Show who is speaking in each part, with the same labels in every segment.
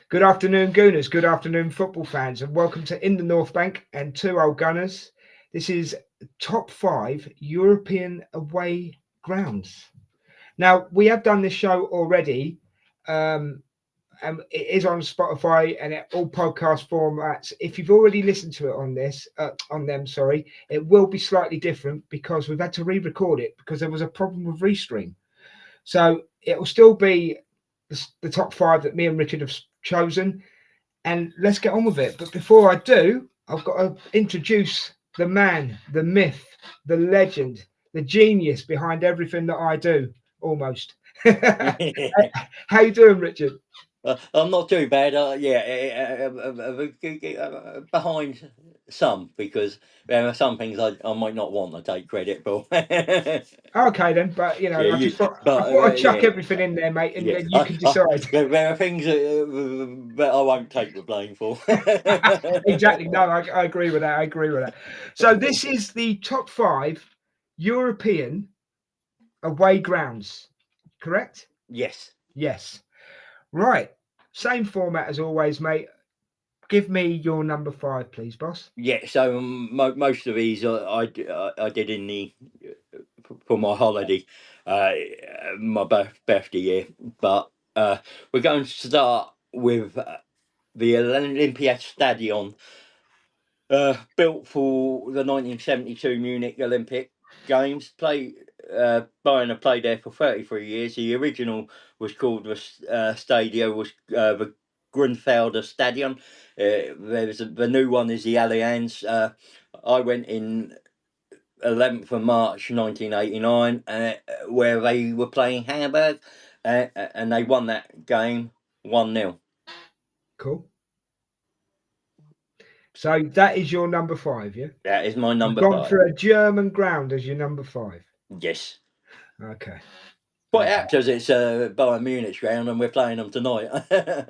Speaker 1: Good afternoon, Gooners. Good afternoon, football fans, and welcome to In the North Bank and Two Old Gunners. This is top five European away grounds. Now, we have done this show already, and it is on Spotify and all podcast formats. If you've already listened to it on them, sorry, it will be slightly different because we've had to re-record it because there was a problem with Restream. So it will still be the top five that me and Richard have chosen, and let's get on with it. But before I do, I've got to introduce the man, the myth, the legend, the genius behind everything that I do. Almost. How you doing, Richard?
Speaker 2: I'm not too bad. Behind some because there are some things I might not want to take credit for.
Speaker 1: Okay then, but
Speaker 2: Yeah,
Speaker 1: I just
Speaker 2: you,
Speaker 1: thought I'd chuck
Speaker 2: yeah,
Speaker 1: everything in there, mate, and
Speaker 2: yeah.
Speaker 1: then you can decide.
Speaker 2: There are things that I won't take the blame for.
Speaker 1: Exactly. No, I agree with that. I agree with that. So this is the top five European away grounds, correct?
Speaker 2: Yes.
Speaker 1: Yes. Right. Same format as always, mate. Give me your number five, please, boss.
Speaker 2: Yeah. So most of these I did in the for my holiday, uh, my birthday year. But we're going to start with the Olympia Stadion, built for the 1972 Munich Olympic Games. Bayern have played there for 33 years. The original was called the Stadio was the Grunfelder Stadion. The new one is the Allianz. I went in 11th of March 1989, where they were playing Hamburg, and they won that game 1-0.
Speaker 1: Cool. So that is your number five, yeah?
Speaker 2: That is my
Speaker 1: You've
Speaker 2: number
Speaker 1: gone
Speaker 2: five.
Speaker 1: for a German ground as your number five.
Speaker 2: Yes.
Speaker 1: Okay.
Speaker 2: Quite
Speaker 1: Okay.
Speaker 2: apt as it's Bayern Munich ground and we're playing them tonight.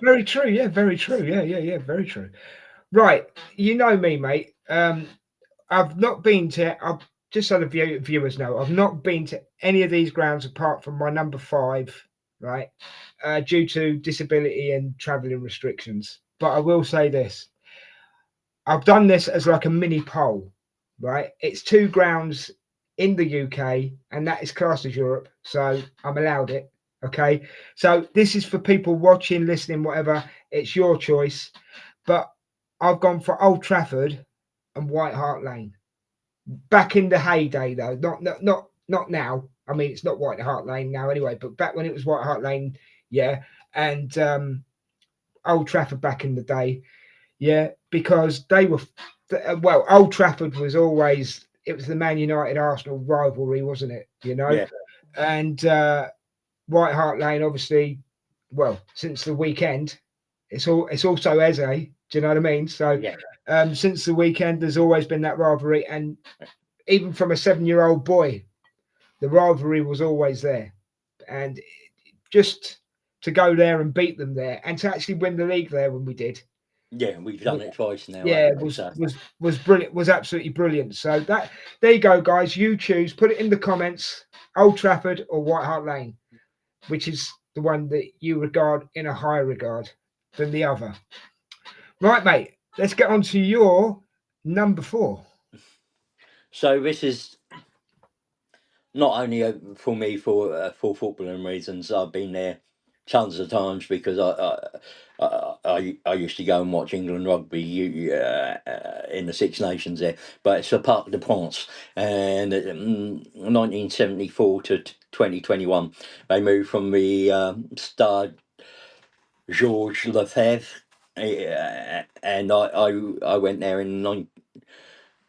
Speaker 1: Very true. Yeah, very true. Yeah. Very true. Right. You know me, mate. I've not been to. I've just so the viewers know. I've not been to any of these grounds apart from my number five, right? Due to disability and travelling restrictions. But I will say this: I've done this as like a mini poll, right? It's two grounds in the UK, and that is classed as Europe, so I'm allowed it. Okay, so this is for people watching, listening, whatever. It's your choice, but I've gone for Old Trafford and White Hart Lane. Back in the heyday, though, not now. I mean, it's not White Hart Lane now anyway, but back when it was White Hart Lane, yeah, and Old Trafford back in the day, yeah, because they were well. Old Trafford was always it was the Man United Arsenal rivalry, wasn't it?
Speaker 2: Yeah,
Speaker 1: And White Hart Lane, obviously, well, since the weekend, it's also Eze. Do you know what I mean? So
Speaker 2: yeah,
Speaker 1: since the weekend, there's always been that rivalry, and even from a 7-year-old boy, the rivalry was always there, and just to go there and beat them there, and to actually win the league there when we did,
Speaker 2: yeah. We've done it twice now,
Speaker 1: yeah,
Speaker 2: haven't we? So
Speaker 1: was brilliant, was absolutely brilliant. So that there you go, guys. You choose. Put it in the comments. Old Trafford or White Hart Lane, which is the one that you regard in a higher regard than the other. Right, mate. Let's get on to your number four.
Speaker 2: so this is not only for me for footballing reasons. I've been there tons of times because I used to go and watch England rugby in the Six Nations there, but it's the Parc des Princes, and 1974 to 2021 they moved from the Stade Georges Lefebvre, and I went there in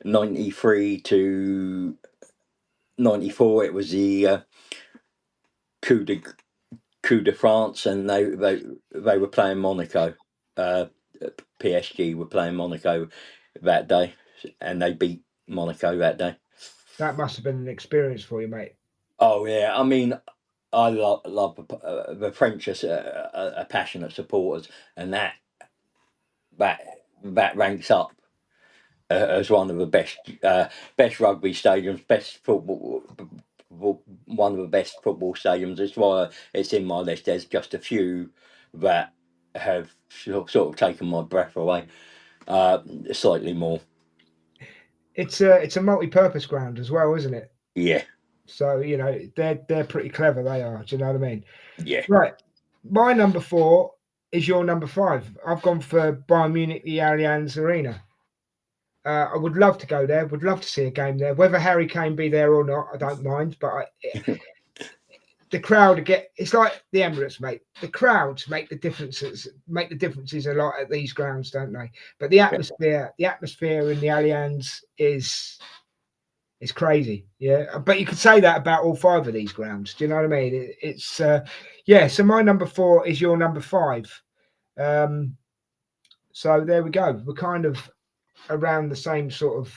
Speaker 2: 93 to 94. It was the coup de coup de France, and they were playing Monaco. Uh, PSG were playing Monaco that day, and they beat Monaco that day.
Speaker 1: That must have been an experience for you, mate.
Speaker 2: Oh yeah, I mean, I love the French are passionate supporters, and that that ranks up as one of the best rugby stadiums, best football. One of the best football stadiums. That's why it's in my list. There's just a few that have sort of taken my breath away. Slightly more.
Speaker 1: It's a multi-purpose ground as well, isn't it?
Speaker 2: Yeah,
Speaker 1: So they're pretty clever. They are. Do you know what I mean?
Speaker 2: yeah.
Speaker 1: Right. My number 4 is your number 5. I've gone for Bayern Munich, the Allianz Arena. I would love to go there. Would love to see a game there. Whether Harry Kane be there or not, I don't mind. But the crowd it's like the Emirates, mate. The crowds make the differences. Make the differences a lot at these grounds, don't they? But the atmosphere in the Allianz is crazy. Yeah, but you could say that about all 5 of these grounds. Do you know what I mean? It's yeah. So my number 4 is your number 5. So there we go. We're kind of around the same sort of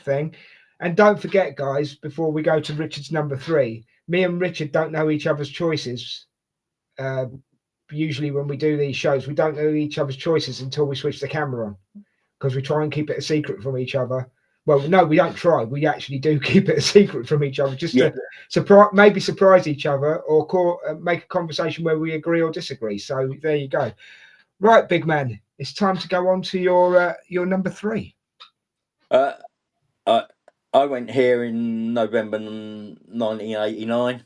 Speaker 1: thing. And don't forget, guys, before we go to Richard's number 3, me and Richard don't know each other's choices. Usually, when we do these shows, we don't know each other's choices until we switch the camera on because we try and keep it a secret from each other. Well, no, we don't try. We actually do keep it a secret from each other, just to surprise each other, or make a conversation where we agree or disagree. So there you go. Right, big man, it's time to go on to your number 3.
Speaker 2: I I went here in November 1989.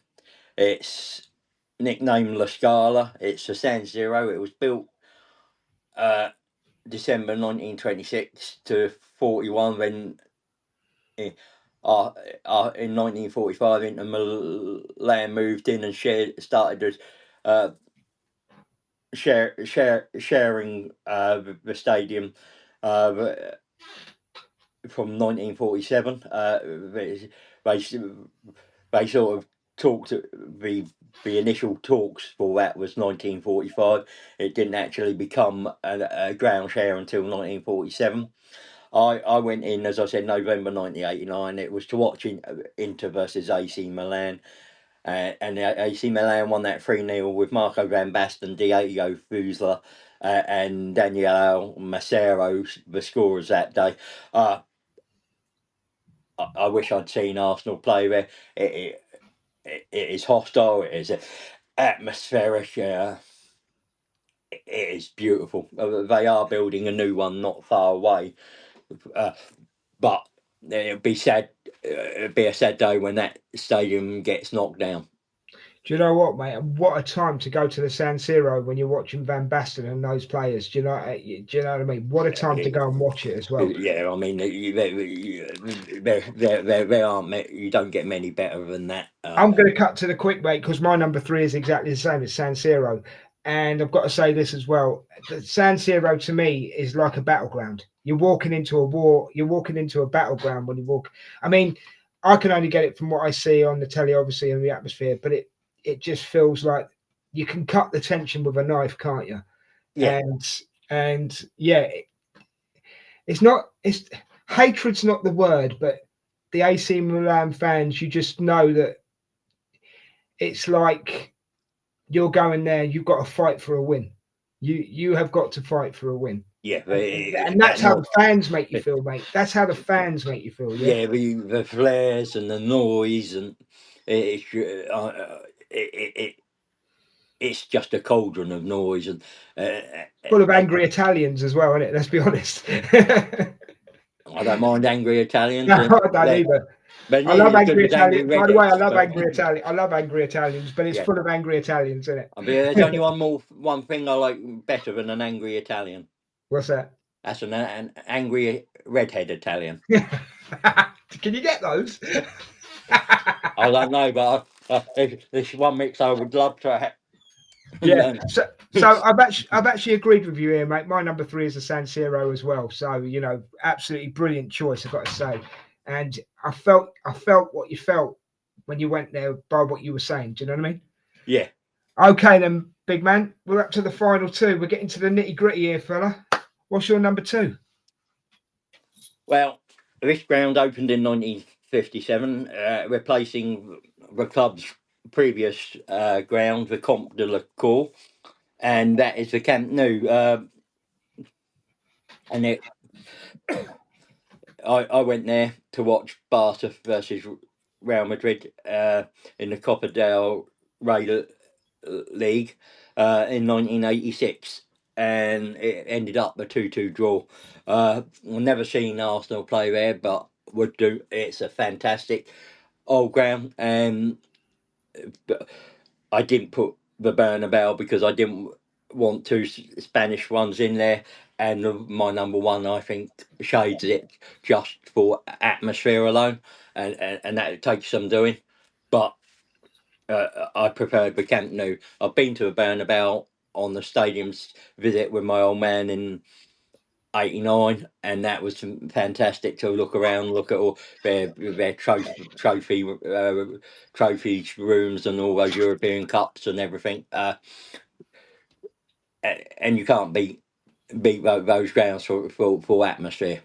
Speaker 2: It's nicknamed La Scala. It's a San Siro. It was built December 1926 to 41 when in 1945 Inter Milan moved in and started sharing the stadium from 1947. They sort of talked. The initial talks for that was 1945. It didn't actually become a ground share until 1947. I went in, as I said, November 1989. It was to watch Inter versus AC Milan. And AC Milan won that 3-0 with Marco Van Basten, Diego Fusler, and Daniel Macero, the scorers that day. I wish I'd seen Arsenal play there. It is hostile. It is atmospheric. It is beautiful. They are building a new one not far away, but it'd be sad. It'd be a sad day when that stadium gets knocked down.
Speaker 1: Do you know what, mate? What a time to go to the San Siro when you're watching Van Basten and those players. Do you know what I mean? What a time to go and watch it as well.
Speaker 2: Yeah, I mean, there aren't. You don't get many better than that.
Speaker 1: I'm going to cut to the quick, mate, because my number 3 is exactly the same as San Siro. And I've got to say this as well. The San Siro to me is like a battleground. You're walking into a war. You're walking into a battleground when you walk. I mean, I can only get it from what I see on the telly, obviously, and the atmosphere, but it just feels like you can cut the tension with a knife, can't you?
Speaker 2: Yeah.
Speaker 1: And yeah, it's hatred's not the word, but the AC Milan fans, you just know that it's like you're going there, you've got to fight for a win. You have got to fight for a win.
Speaker 2: Yeah,
Speaker 1: and that's how the fans make you feel, mate. That's how the fans make you feel. Yeah,
Speaker 2: the flares and the noise, and it's it's just a cauldron of noise and
Speaker 1: full of angry Italians as well, isn't it? Let's be honest.
Speaker 2: I don't mind angry Italians.
Speaker 1: No, I don't either. I love angry Italians. By the way, I love angry Italians. I love angry Italians, but it's full of angry Italians, isn't it?
Speaker 2: I mean, there's only one thing I like better than an angry Italian.
Speaker 1: What's that?
Speaker 2: That's an angry redhead Italian.
Speaker 1: Can you get those?
Speaker 2: I don't know, but this one mix I would love to have.
Speaker 1: Yeah, so I've actually agreed with you here, mate. My number 3 is the San Siro as well. So absolutely brilliant choice, I've got to say. And I felt what you felt when you went there by what you were saying. Do you know what I mean?
Speaker 2: Yeah.
Speaker 1: Okay then, big man. We're up to the final 2. We're getting to the nitty gritty here, fella. What's your number 2?
Speaker 2: Well, this ground opened in 1957, replacing the club's previous ground, the Camp de la Cour, and that is the Camp Nou. And I went there to watch Barca versus Real Madrid in the Copa del Rey League in 1986. and it ended up a 2-2 draw. I've never seen Arsenal play there, but would do. It's a fantastic old ground, and I didn't put the Bernabeu because I didn't want two Spanish ones in there, and my number one, I think, shades it just for atmosphere alone, and that takes some doing. But I preferred the Camp Nou. I've been to the Bernabeu on the stadium's visit with my old man in '89, and that was fantastic to look around, look at all their trophy rooms and all those European cups and everything. And you can't beat those grounds for atmosphere.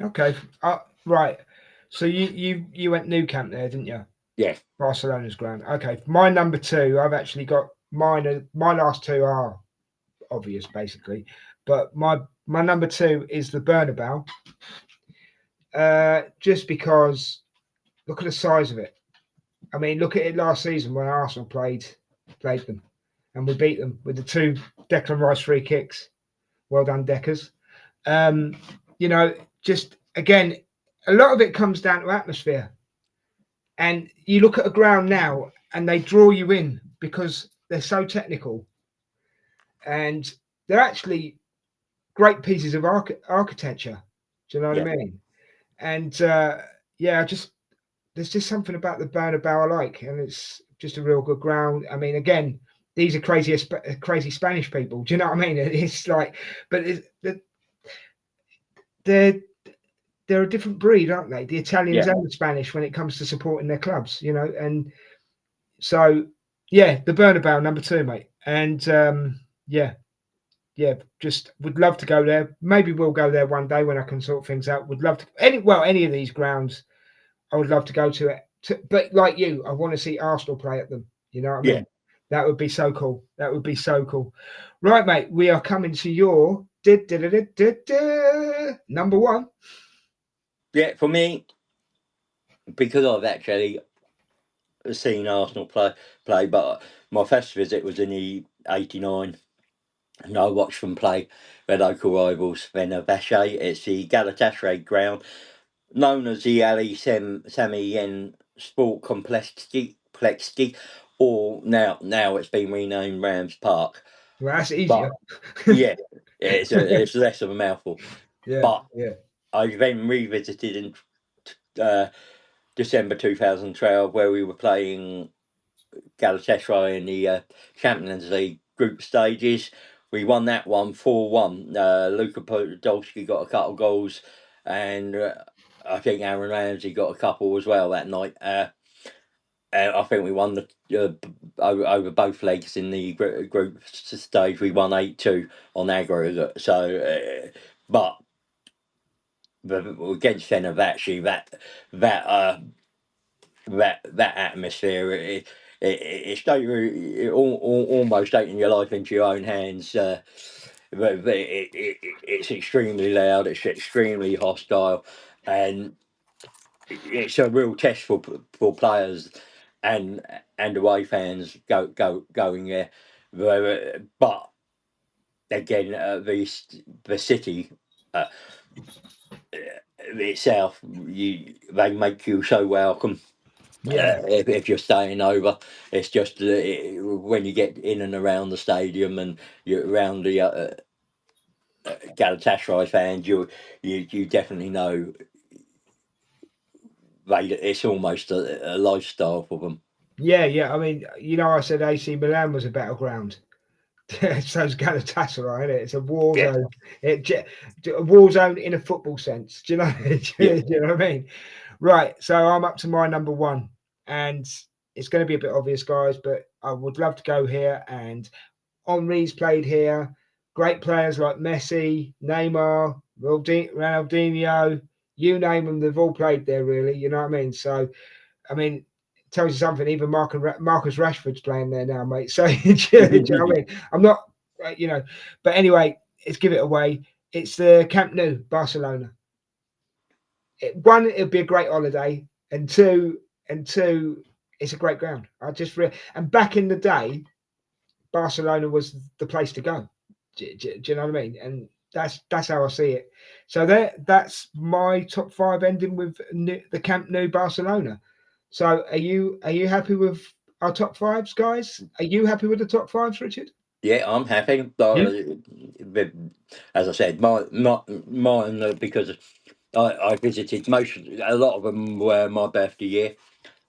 Speaker 1: Okay. Right. So you went new camp there, didn't you?
Speaker 2: Yeah,
Speaker 1: Barcelona's ground. Okay. My number two, I've actually got mine. My last two are obvious, basically, but my number two is the Bernabeu. Just because look at the size of it. I mean, look at it last season when Arsenal played them, and we beat them with the two Declan Rice free kicks. Well done, Deckers. You know, just again, a lot of it comes down to atmosphere. And you look at a ground now, and they draw you in because they're so technical, and they're actually great pieces of architecture. Do you know what
Speaker 2: yeah,
Speaker 1: I mean? And yeah, just there's just something about the Bernabeu I like, and it's just a real good ground. I mean, again, these are crazy Spanish people. Do you know what I mean? It's like, but they're they're a different breed, aren't they? The Italians
Speaker 2: yeah,
Speaker 1: and the Spanish when it comes to supporting their clubs, you know. And so, yeah, the Bernabeu number two, mate. And yeah, yeah, just would love to go there. Maybe we'll go there one day when I can sort things out. Would love to any of these grounds. I would love to go to it. But like you, I want to see Arsenal play at them. You know what I
Speaker 2: yeah,
Speaker 1: mean? That would be so cool. That would be so cool. Right, mate. We are coming to your number one.
Speaker 2: yeah. For me, because I've actually seen Arsenal play, but my first visit was in the '89. And I watched them play their local rivals, Fenerbahce. It's the Galatasaray ground, known as the Sami Yen Sport Complexity, or now it's been renamed Rams Park.
Speaker 1: Well, that's
Speaker 2: But
Speaker 1: easier.
Speaker 2: yeah, it's less of a mouthful.
Speaker 1: Yeah,
Speaker 2: But
Speaker 1: yeah.
Speaker 2: I then revisited in uh, December 2012, where we were playing Galatasaray in the Champions League group stages. We won that one 4-1. Luka Podolski got a couple of goals, and I think Aaron Ramsey got a couple as well that night. I think we won over both legs in the group stage. We won 8-2 on aggregate. So, but against Fenerbahce, that atmosphere, it's almost taking your life into your own hands. But it's extremely loud. It's extremely hostile, and it's a real test for players and away fans going there. But again, the city. Uh, Itself, they make you so welcome.
Speaker 1: Yeah,
Speaker 2: If you're staying over, it's just when you get in and around the stadium and you're around the Galatasaray fans, you definitely know it's almost a lifestyle for them.
Speaker 1: yeah, yeah. I mean, you know, I said AC Milan was a battleground. So's Galatasaray, isn't it? It's a war
Speaker 2: Yeah,
Speaker 1: zone. A war zone in a football sense. Do you know?
Speaker 2: yeah,
Speaker 1: Do you know what I mean? Right. So I'm up to my number one, and it's going to be a bit obvious, guys, but I would love to go here. And Henri's played here. Great players like Messi, Neymar, Ronaldinho, you name them, they've all played there, really. You know what I mean? So, I mean, it tells you something. Even Marcus Rashford's playing there now, mate. So, do you know what I mean? I'm not, you know, but anyway, let's give it away. It's the Camp Nou, Barcelona. One, it'll be a great holiday, and two, it's a great ground. And back in the day, Barcelona was the place to go. Do you know what I mean? And that's how I see it. So that's my top five ending with the Camp Nou Barcelona. So are you happy with our top fives, guys? Are you happy with the top fives, Richard?
Speaker 2: Yeah, I'm happy.
Speaker 1: Yeah.
Speaker 2: As I said, mine because I visited a lot of them were my birthday year,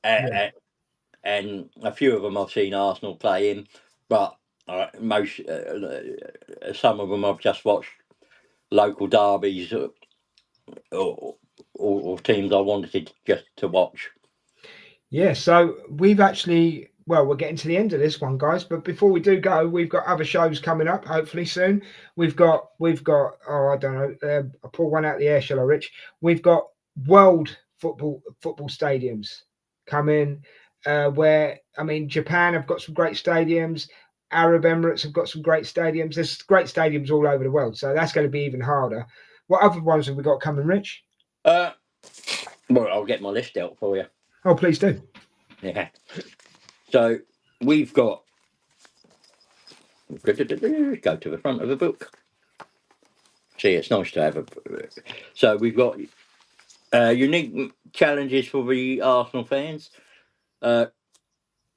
Speaker 1: Yeah.
Speaker 2: and a few of them I've seen Arsenal play in, but some of them I've just watched local derbies or teams I wanted just to watch.
Speaker 1: Yeah, so we've actually, well, we're getting to the end of this one, guys. But before we do go, we've got other shows coming up, hopefully soon. We've got. Oh, I don't know. I'll pull one out of the air, shall I, Rich? We've got world football stadiums coming. Where I mean, Japan have got some great stadiums. Arab Emirates have got some great stadiums. There's great stadiums all over the world, so that's going to be even harder. What other ones have we got coming, Rich?
Speaker 2: Well, I'll get my list out for you.
Speaker 1: Oh, please do.
Speaker 2: Yeah. So we've got. Go to the front of the book. See, it's nice to have a. So we've got unique challenges for the Arsenal fans. We're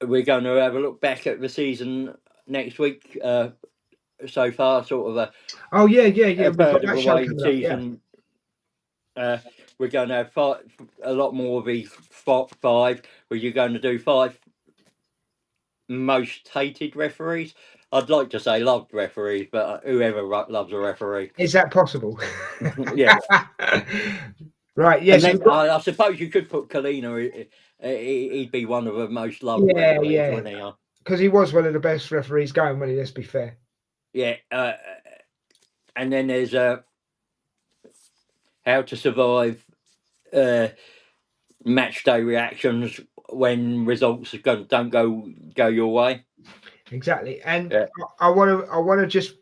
Speaker 2: going to have a look back at the season next week. So far, sort of
Speaker 1: Oh yeah.
Speaker 2: a
Speaker 1: We've got
Speaker 2: third of
Speaker 1: that
Speaker 2: the
Speaker 1: show
Speaker 2: way
Speaker 1: coming up. Yeah.
Speaker 2: season. We're going to have a lot more of the five. Where you're going to do five most hated referees. I'd like to say loved referees, but whoever loves a referee.
Speaker 1: Is that possible?
Speaker 2: Yeah.
Speaker 1: Right. Yeah.
Speaker 2: And
Speaker 1: So we've
Speaker 2: then
Speaker 1: got.
Speaker 2: I suppose you could put Kalina. He'd be one of the most loved
Speaker 1: Yeah,
Speaker 2: referees,
Speaker 1: yeah.
Speaker 2: wouldn't he?
Speaker 1: Because he was one of the best referees going, when he? Let's be fair.
Speaker 2: Yeah. And then there's how to survive match day reactions when results don't go your way.
Speaker 1: Exactly. And
Speaker 2: Yeah.
Speaker 1: I want to just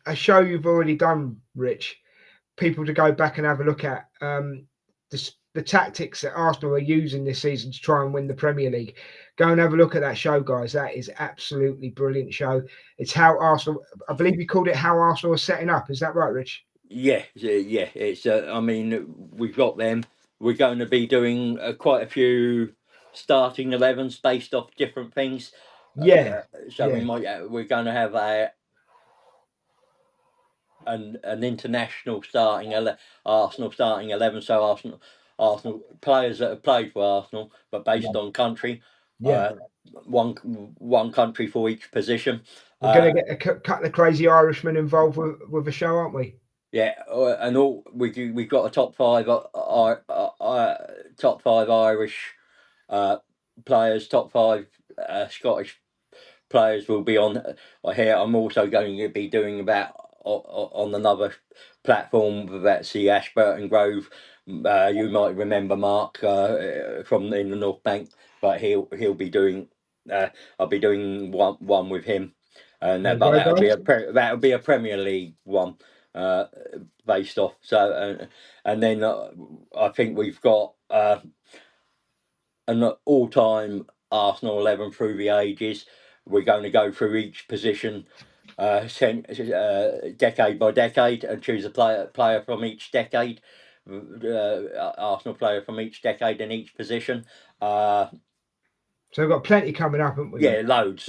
Speaker 1: a show you've already done, Rich. People to go back and have a look at the tactics that Arsenal are using this season to try and win the Premier League. Go and have a look at that show, guys. That is absolutely brilliant show. It's how Arsenal. I believe you called it how Arsenal are setting up. Is that right, Rich?
Speaker 2: Yeah. It's. I mean, we've got them. We're going to be doing quite a few starting 11s based off different things.
Speaker 1: Yeah.
Speaker 2: So
Speaker 1: Yeah.
Speaker 2: we're going to have an international Arsenal starting 11. So Arsenal players that have played for Arsenal, but based on country.
Speaker 1: Yeah.
Speaker 2: One country for each position.
Speaker 1: We're going to get a couple of crazy Irishmen involved with the show, aren't we?
Speaker 2: Yeah, and all we've got a top five Irish players, top five Scottish players will be on here. I'm also going to be doing that on another platform about see Ashburton Grove. You might remember Mark from in the North Bank, but he'll be doing. I'll be doing one with him, and
Speaker 1: There you
Speaker 2: but
Speaker 1: go, guys.
Speaker 2: that'll be a Premier League one based off. So and then I think we've got an all-time Arsenal 11 through the ages. We're going to go through each position decade by decade and choose a player from each decade. Arsenal player from each decade in each position.
Speaker 1: So we've got plenty coming up, haven't we,
Speaker 2: Yeah,
Speaker 1: mate?
Speaker 2: loads.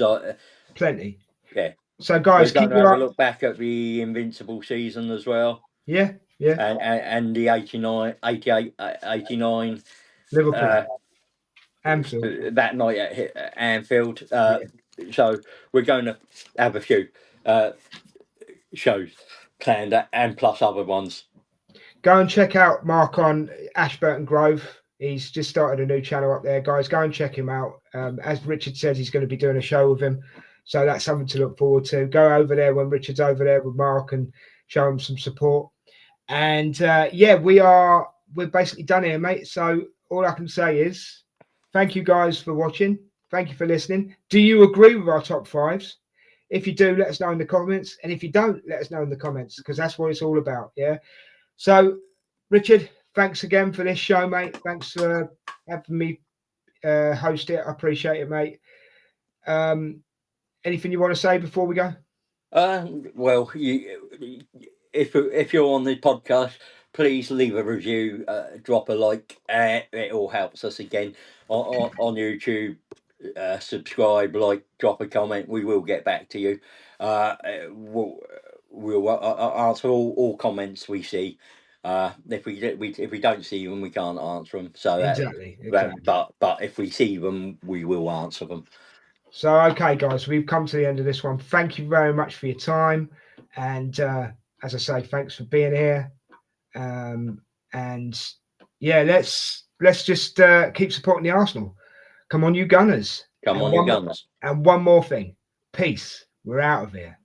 Speaker 1: Plenty.
Speaker 2: Yeah.
Speaker 1: So,
Speaker 2: We're
Speaker 1: guys,
Speaker 2: going
Speaker 1: keep
Speaker 2: to have
Speaker 1: your
Speaker 2: a look back at the Invincible season as well.
Speaker 1: Yeah.
Speaker 2: And the 89, 88, 89
Speaker 1: Liverpool, Anfield.
Speaker 2: that night at Anfield.
Speaker 1: Yeah.
Speaker 2: So we're going to have a few shows planned and plus other ones.
Speaker 1: Go and check out Mark on Ashburton Grove. He's just started a new channel up there, guys. Go and check him out. As Richard says, he's going to be doing a show with him, so that's something to look forward to. Go over there when Richard's over there with Mark and show him some support. And yeah, we're basically done here, mate. So all I can say is thank you guys for watching. Thank you for listening. Do you agree with our top fives? If you do, let us know in the comments. And if you don't, let us know in the comments, because that's what it's all about. Yeah. So, Richard, thanks again for this show, mate. Thanks for having me host it. I appreciate it, mate. Anything you want to say before we go?
Speaker 2: Well, if you're on the podcast, please leave a review, drop a like. It all helps us again on YouTube. Subscribe, like, drop a comment. We will get back to you. We'll answer all comments we see. If we don't see them, we can't answer them. So
Speaker 1: Exactly.
Speaker 2: but if we see them, we will answer them.
Speaker 1: So, okay, guys, we've come to the end of this one. Thank you very much for your time. And as I say, thanks for being here. And yeah, let's just keep supporting the Arsenal. Come on, you Gunners.
Speaker 2: Come on, you Gunners.
Speaker 1: And one more thing. Peace. We're out of here.